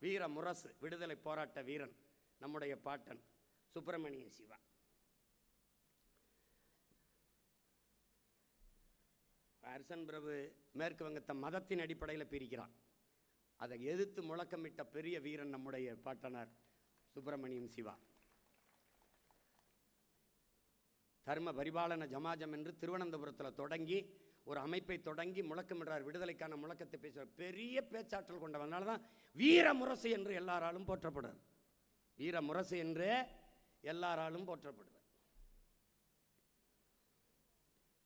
வீர முரசு விடுதலை போராட்ட வீரன் நம்முடைய பாட்டன் சுப்பிரமணிய சிவா. அர்சன் பிரபு மேற்கு வங்கத்தை மதத்தின் அடிப்படையில் பிரிக்கிறான். அதை எதிர்த்து முழக்கமிட்ட பெரிய வீரன் நம்முடைய பாட்டனார் சுப்பிரமணியம் சிவா. தர்ம பரிபாலன ஜமாஜம் என்று திருவனந்தபுரத்தில் தொடங்கி ஒரு அமைப்பை தொடங்கி முழக்கமிடுறார். விடுதலைக்கான முழக்கத்தை பேசுகிறார். பெரிய பேச்சாற்றல் கொண்டவனால தான் வீர முரசு என்று எல்லாராலும் போற்றப்படுறார். வீர முரசு என்று எல்லாராலும் போற்றப்படுறார்.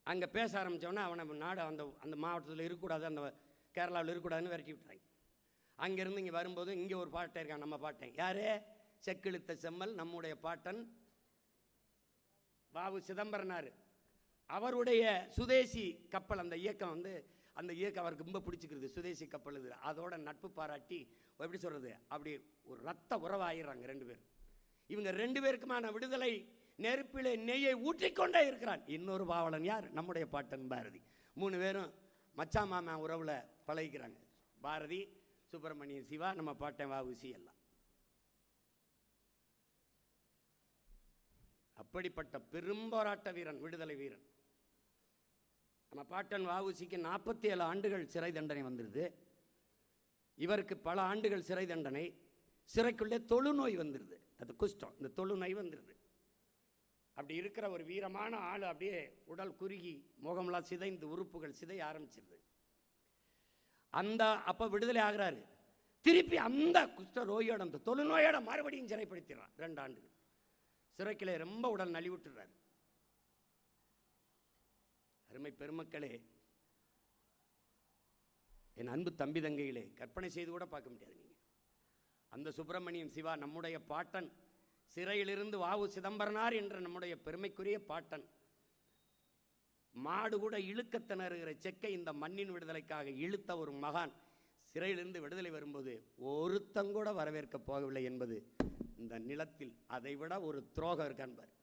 அங்கே பேச ஆரம்பித்தவொன்னே அவனை நாடு அந்த மாவட்டத்தில் இருக்கக்கூடாது, அந்த கேரளாவில் இருக்கக்கூடாதுன்னு விரட்டி விட்டுறாங்க. அங்கேருந்து இங்கே வரும்போது இங்கே ஒரு பாட்டை இருக்கான், நம்ம பாட்டேன். யார்? செக்கிழுத்த செம்மல் நம்முடைய பாட்டன் வாவு சிதம்பரனார். அவருடைய சுதேசி கப்பல் அந்த இயக்கம் அந்த இயக்கம் அவருக்கு ரொம்ப பிடிச்சிக்கிறது. சுதேசி கப்பல் இது. அதோட நட்பு பாராட்டி எப்படி சொல்கிறது, அப்படி ஒரு ரத்த உறவாயிடுறாங்க ரெண்டு பேர். இவங்க ரெண்டு பேருக்குமான விடுதலை நெருப்பிலே நெய்யை ஊற்றிக்கொண்டே இருக்கிறான். இன்னொரு பாவலன் யார்? நம்முடைய பாட்டன் பாரதி. மூணு பேரும் மச்சா மாமா உறவில் பழகிக்கிறாங்க. பாரதி, சுப்பிரமணிய சிவா, நம்ம பாட்டன் வஉசி எல்லாம். அப்படிப்பட்ட பெரும் போராட்ட வீரன், விடுதலை வீரன் நம்ம பாட்டன் வஉசிக்கு 47 ஆண்டுகள் சிறை தண்டனை வந்துடுது. இவருக்கு பல ஆண்டுகள் சிறை தண்டனை. சிறைக்குள்ளே தொழுநோய் வந்துடுது. அது குஷ்டம். இந்த தொழுநோய் வந்துடுது. அப்படி இருக்கிற ஒரு வீரமான ஆள் அப்படியே உடல் குறுகி முகமெல்லாம் சிதைந்து உறுப்புகள் சிதைய ஆரம்பிச்சிருது. அப்போ விடுதலை ஆகிறாரு. திருப்பி அந்த குஷ்ட நோயோட அந்த தொழுநோயோட மறுபடியும் சிறைப்படுத்திடுறான். 2 ஆண்டுகள் சிறைக்கிலே ரொம்ப உடல் நலிவுட்டுறாரு. அருமை பெருமக்களே, என் அன்பு தம்பி தங்கைகளே, கற்பனை செய்து கூட பார்க்க முடியாது. நீங்கள் அந்த சுப்பிரமணியம் சிவா நம்முடைய பாட்டன், சிறையிலிருந்து வாவு சிதம்பரனார் என்ற நம்முடைய பெருமைக்குரிய பாட்டன், மாடு கூட இழுக்க திணறுகிற செக்கை இந்த மண்ணின் விடுதலைக்காக இழுத்த ஒரு மகான் சிறையிலிருந்து விடுதலை வரும்போது ஒருத்தங்கூட வரவேற்க போகவில்லை என்பது இந்த நிலத்தில் அதைவிட ஒரு துரோகம் இருக்கான்பார்.